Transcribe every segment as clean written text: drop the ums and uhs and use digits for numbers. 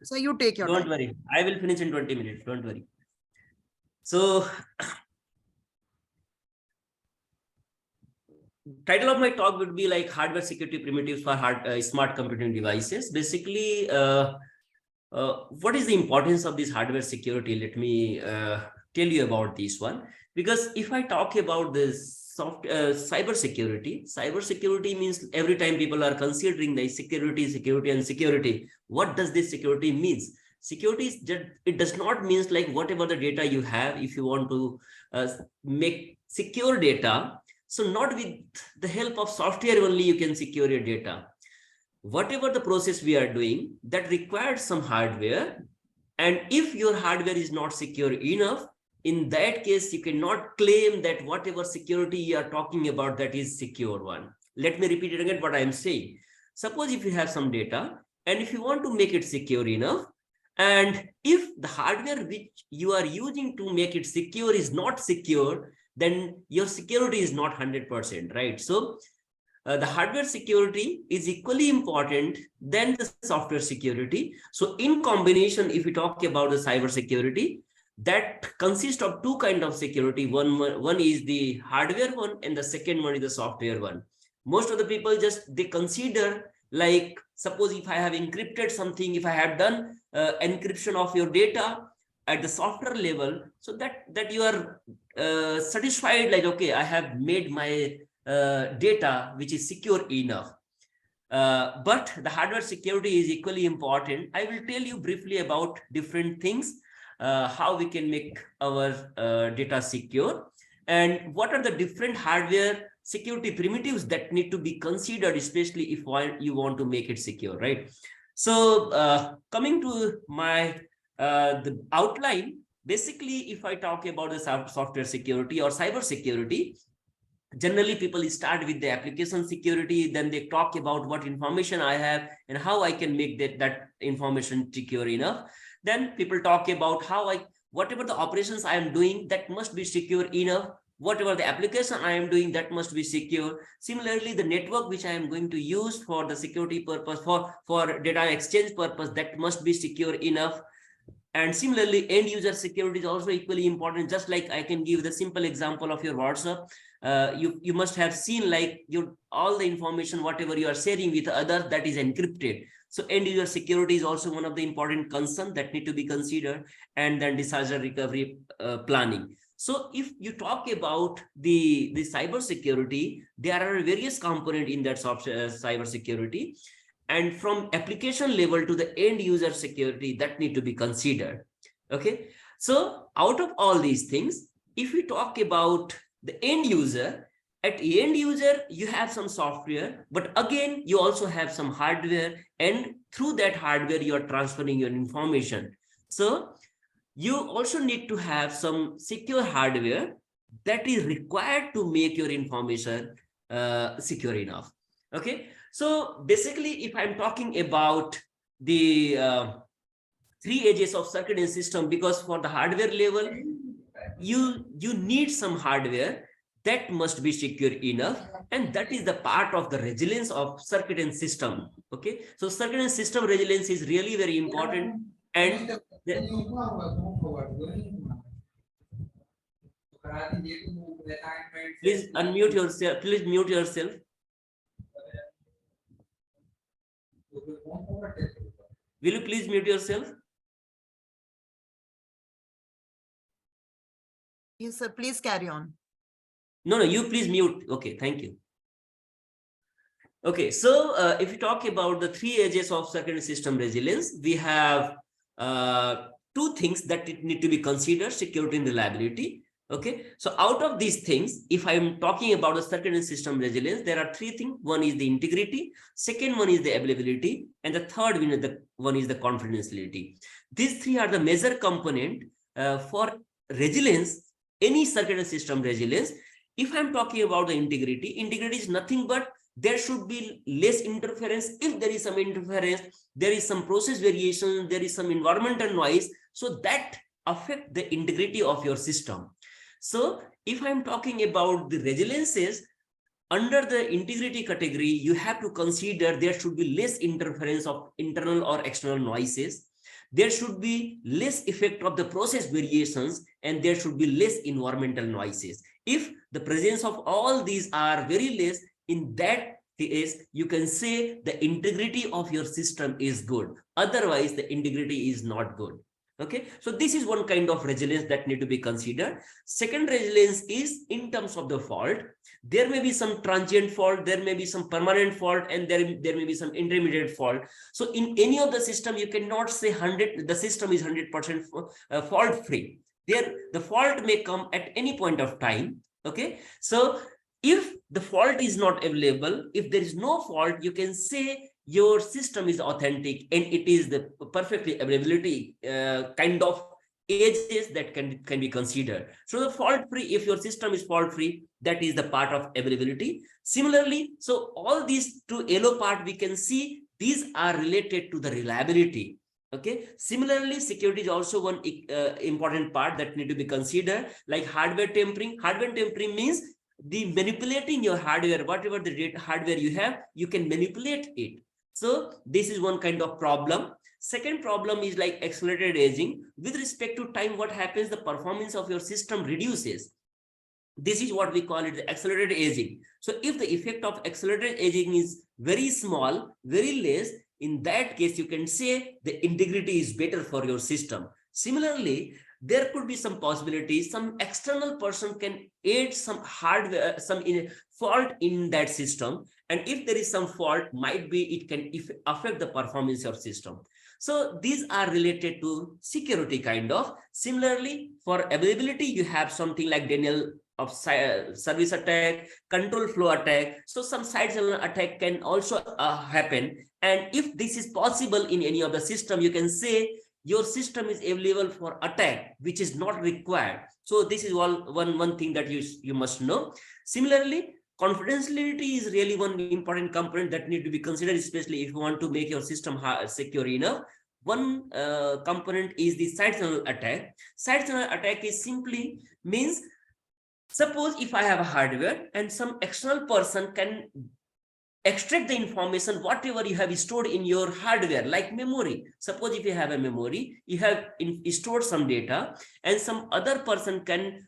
So you take your Don't time. worry. I will finish in 20 minutes. Don't worry. So title of my talk would be like hardware security primitives for smart computing devices. Basically, what is the importance of this hardware security? Let me tell you about this one. Because if I talk about this cyber security means every time people are considering the security. What does this security means? Security is just, it does not means like whatever the data you have, if you want to make secure data. So not with the help of software only you can secure your data. Whatever the process we are doing, that requires some hardware. And if your hardware is not secure enough, in that case, you cannot claim that whatever security you are talking about, that is secure one. Let me repeat it again what I am saying. Suppose if you have some data and if you want to make it secure enough, and if the hardware which you are using to make it secure is not secure, then your security is not 100%, right? So the hardware security is equally important than the software security. So in combination, if we talk about the cyber security, that consists of two kinds of security. One is the hardware one, and the second one is the software one. Most of the people just they consider, like, suppose if I have encrypted something, if I have done encryption of your data at the software level, so that you are satisfied, like, okay, I have made my data which is secure enough. But the hardware security is equally important. I will tell you briefly about different things, how we can make our data secure, and what are the different hardware security primitives that need to be considered, especially if you want to make it secure, right? So coming to my the outline, basically, if I talk about the software security or cyber security, generally people start with the application security, then they talk about what information I have and how I can make that information secure enough. Then people talk about how whatever the operations I am doing, that must be secure enough. Whatever the application I am doing, that must be secure. Similarly, the network which I am going to use for the security purpose, for data exchange purpose, that must be secure enough. And similarly, end user security is also equally important. Just like I can give the simple example of your WhatsApp. You must have seen, like, all the information whatever you are sharing with others, that is encrypted. So end user security is also one of the important concerns that need to be considered. And then disaster recovery planning. So if you talk about the cyber security, there are various components in that cyber security. And from application level to the end user security, that need to be considered. Okay, so out of all these things, if we talk about the end user, at end user you have some software, but again you also have some hardware, and through that hardware you are transferring your information. So you also need to have some secure hardware that is required to make your information secure enough. Okay, so basically, if I'm talking about the three edges of circuit and system, because for the hardware level, you need some hardware that must be secure enough, and that is the part of the resilience of circuit and system. Okay, so circuit and system resilience is really very important. And please unmute yourself. Please mute yourself. Will you please mute yourself? Yes, sir. Please carry on. No, you please mute. Okay, thank you. Okay, so if you talk about the three edges of circuit system resilience, we have two things that need to be considered: security and reliability. Okay, so out of these things, if I'm talking about the circuit and system resilience, there are three things. One is the integrity, second one is the availability, and the third one is the confidentiality. These three are the major component for resilience, any circuit and system resilience. If I'm talking about the integrity is nothing but there should be less interference. If there is some interference, there is some process variation, there is some environmental noise, so that affect the integrity of your system. So if I'm talking about the resiliences, under the integrity category, you have to consider there should be less interference of internal or external noises. There should be less effect of the process variations, and there should be less environmental noises. If the presence of all these are very less, in that case, you can say the integrity of your system is good. Otherwise, the integrity is not good. Okay, so this is one kind of resilience that need to be considered. Second resilience is in terms of the fault. There may be some transient fault, there may be some permanent fault, and there may be some intermediate fault. So in any of the system, you cannot say the system is 100% fault free. There, the fault may come at any point of time. Okay, so if the fault is not available, if there is no fault, you can say your system is authentic and it is the perfectly availability kind of edges that can be considered. So the fault free, if your system is fault free, that is the part of availability. Similarly, so all these two yellow part, we can see these are related to the reliability. Okay, similarly, security is also one important part that need to be considered, like hardware tampering. Hardware tampering means the manipulating your hardware, whatever the hardware you have, you can manipulate it. So this is one kind of problem. Second problem is like accelerated aging. With respect to time, what happens? The performance of your system reduces. This is what we call it, the accelerated aging. So if the effect of accelerated aging is very small, very less, in that case, you can say the integrity is better for your system. Similarly, there could be some possibilities, some external person can add some hardware, some fault in that system. And if there is some fault, might be it can affect the performance of system. So these are related to security kind of. Similarly, for availability, you have something like denial of service attack, control flow attack. So some side channel attack can also happen. And if this is possible in any of the system, you can say your system is available for attack, which is not required. So this is one thing that you must know. Similarly, confidentiality is really one important component that need to be considered, especially if you want to make your system secure enough. One component is the side channel attack. Side channel attack is simply means, suppose if I have a hardware and some external person can extract the information, whatever you have stored in your hardware, like memory. Suppose if you have a memory, you have stored some data, and some other person can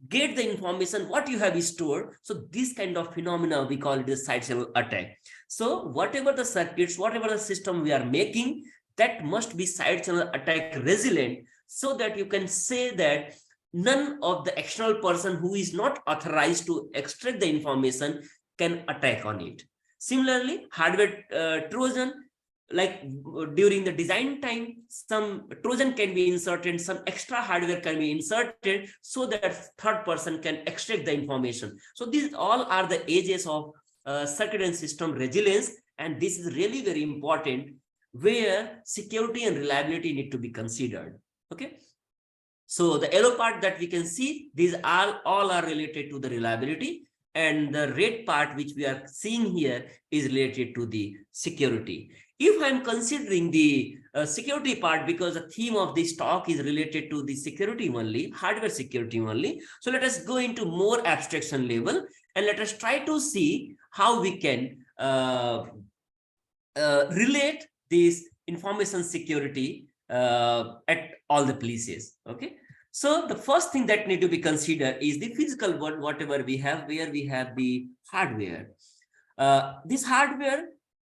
get the information what you have stored. So this kind of phenomena, we call it a side channel attack. So whatever the circuits, whatever the system we are making, that must be side channel attack resilient, so that you can say that none of the external person who is not authorized to extract the information can attack on it. Similarly, hardware Trojan, like during the design time, some Trojan can be inserted, some extra hardware can be inserted, so that third person can extract the information. So these all are the edges of circuit and system resilience, and this is really very important, where security and reliability need to be considered. Okay. So the yellow part that we can see, these all are related to the reliability, and the red part which we are seeing here is related to the security. If I'm considering the security part, because the theme of this talk is related to the security only, hardware security only, so let us go into more abstraction level, and let us try to see how we can relate this information security at all the places. Okay. So the first thing that need to be considered is the physical world, whatever we have, where we have the hardware. This hardware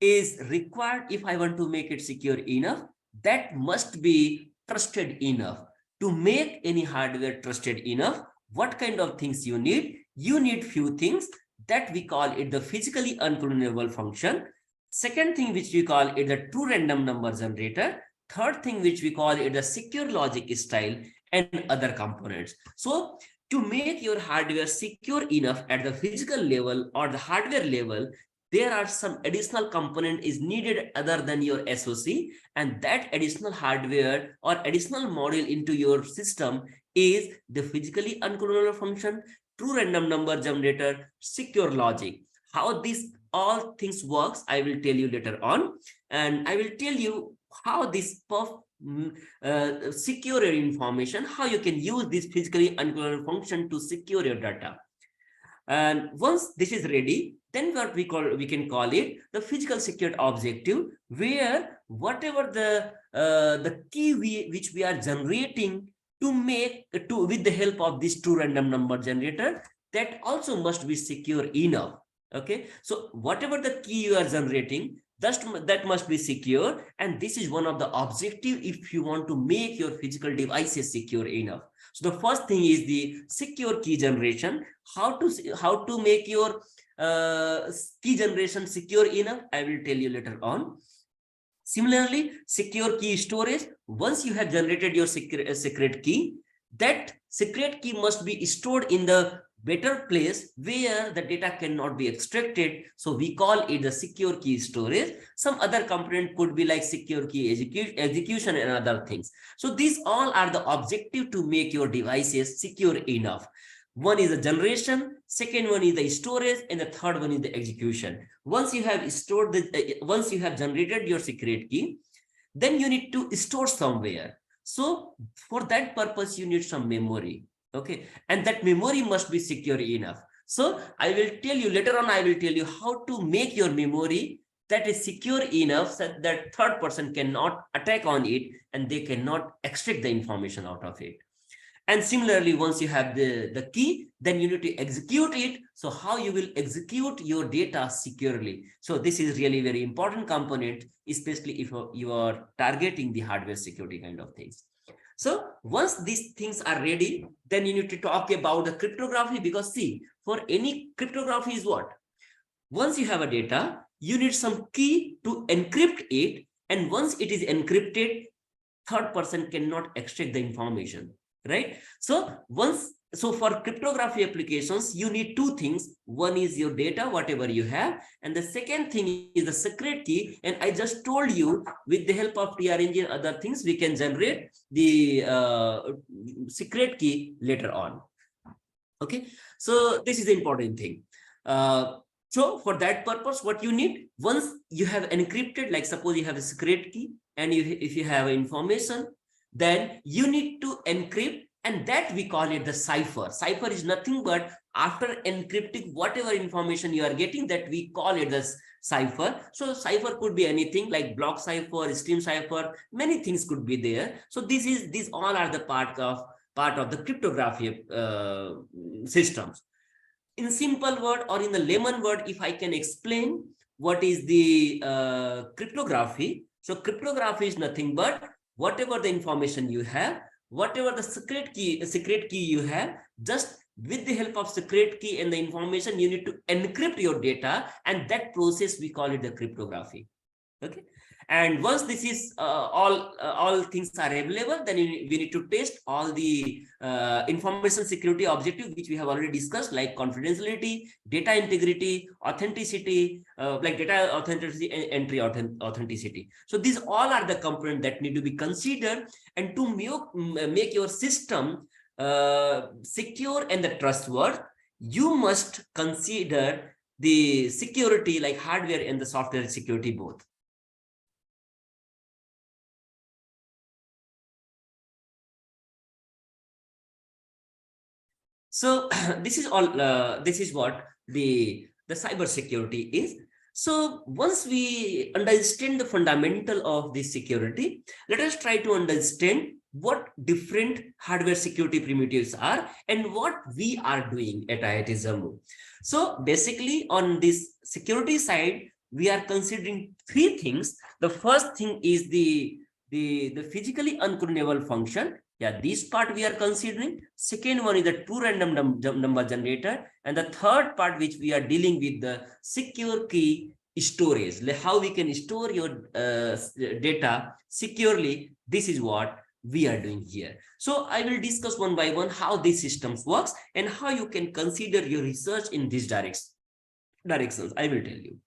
is required. If I want to make it secure enough, that must be trusted enough. To make any hardware trusted enough, what kind of things you need? You need few things that we call it the physically unclonable function. Second thing which we call it the true random number generator. Third thing which we call it the secure logic style, and other components. So to make your hardware secure enough at the physical level or the hardware level, there are some additional component is needed other than your SoC, and that additional hardware or additional module into your system is the physically unclonable function, true random number generator, secure logic. How these all things works, I will tell you later on, and I will tell you how this secure your information, how you can use this physically unclonable function to secure your data. And once this is ready, then what we can call it the physical secured objective, where whatever the key which we are generating with the help of this true random number generator, that also must be secure enough. Okay, so whatever the key you are generating, that must be secure, and this is one of the objective if you want to make your physical devices secure enough. So the first thing is the secure key generation. How to make your key generation secure enough, I will tell you later on. Similarly, secure key storage. Once you have generated your secret key, that secret key must be stored in the better place where the data cannot be extracted. So we call it the secure key storage. Some other component could be like secure key execution and other things. So these all are the objective to make your devices secure enough. One is the generation, second one is the storage, and the third one is the execution. Once you have once you have generated your secret key, then you need to store somewhere. So for that purpose, you need some memory. Okay, and that memory must be secure enough. So I will tell you later on, I will tell you how to make your memory that is secure enough so that third person cannot attack on it and they cannot extract the information out of it. And similarly, once you have the key, then you need to execute it. So how you will execute your data securely. So this is really very important component, especially if you are targeting the hardware security kind of things. So once these things are ready, then you need to talk about the cryptography, because see, for any cryptography is what? Once you have a data, you need some key to encrypt it. And once it is encrypted, third person cannot extract the information, right? So for cryptography applications, you need two things. One is your data, whatever you have, and the second thing is the secret key. And I just told you, with the help of TRNG and other things, we can generate the secret key later on. Okay, so this is the important thing. So for that purpose, what you need, once you have encrypted, like suppose you have a secret key, and if you have information, then you need to encrypt, and that we call it the cipher. Cipher is nothing but after encrypting whatever information you are getting, that we call it the cipher. So cipher could be anything like block cipher, stream cipher, many things could be there. So these all are the part of the cryptography systems. In simple word or in the layman word, if I can explain what is the cryptography. So cryptography is nothing but whatever the information you have, whatever the secret key you have, just with the help of secret key and the information, you need to encrypt your data, and that process we call it the cryptography. Okay, and once this is all things are available, then we need to test all the information security objective which we have already discussed, like confidentiality, data integrity, authenticity, like data authenticity and entry authenticity. So these all are the components that need to be considered, and to make your system secure and the trustworthy, you must consider the security, like hardware and the software security both. So this is all. This is what the cyber security is. So once we understand the fundamental of this security, let us try to understand what different hardware security primitives are and what we are doing at IIT Jammu. So basically, on this security side, we are considering three things. The first thing is the physically unclonable function. Yeah, this part we are considering. Second one is the true random number generator. And the third part which we are dealing with, the secure key storage, like how we can store your data securely. This is what we are doing here. So I will discuss one by one how these systems works and how you can consider your research in these directions. I will tell you.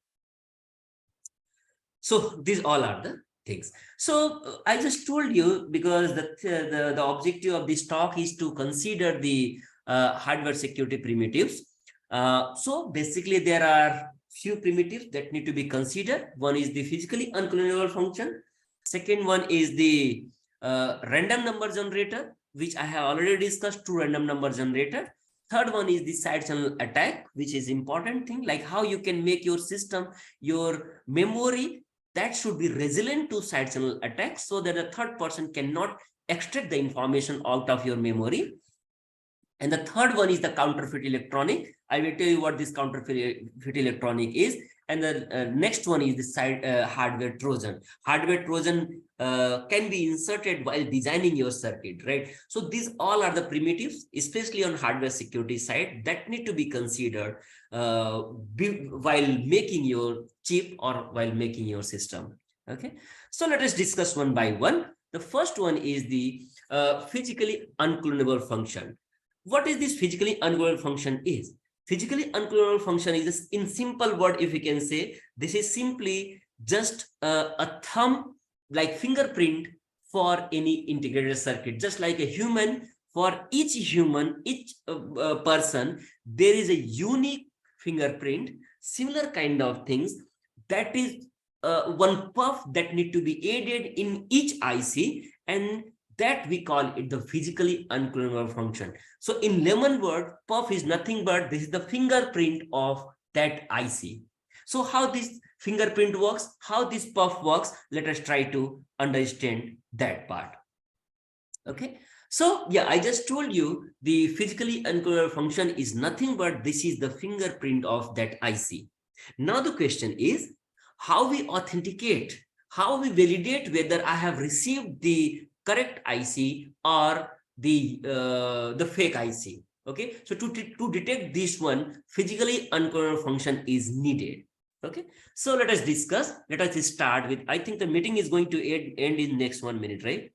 So these all are the things. So I just told you, because the objective of this talk is to consider the hardware security primitives. So basically there are few primitives that need to be considered. One is the physically unclonable function. Second one is the random number generator, which I have already discussed, true random number generator. Third one is the side channel attack, which is important thing, like how you can make your system, your memory, that should be resilient to side channel attacks so that a third person cannot extract the information out of your memory. And the third one is the counterfeit electronic. I will tell you what this counterfeit electronic is. And the next one is the side hardware Trojan. Hardware Trojan can be inserted while designing your circuit, right? So these all are the primitives, especially on hardware security side, that need to be considered while making your chip or while making your system. Okay, so let us discuss one by one. The first one is the physically unclonable function. What is this physically unclonable function is? Physically unclonable function is, in simple word, if we can say, this is simply just a thumb, like fingerprint for any integrated circuit. Just like a human, for each human, each person, there is a unique fingerprint, similar kind of things. That is one puff that need to be added in each IC, and that we call it the physically unclonable function. So in layman word, puff is nothing but this is the fingerprint of that IC. So how this fingerprint works, how this puff works, let us try to understand that part. Okay, so yeah, I just told you the physically unclonable function is nothing but this is the fingerprint of that IC. Now the question is how we authenticate, how we validate whether I have received the correct IC or the fake IC. Okay, so to detect this one, physically unclonable function is needed. Okay, so let us discuss. Let us start with, I think the meeting is going to end in next 1 minute, right?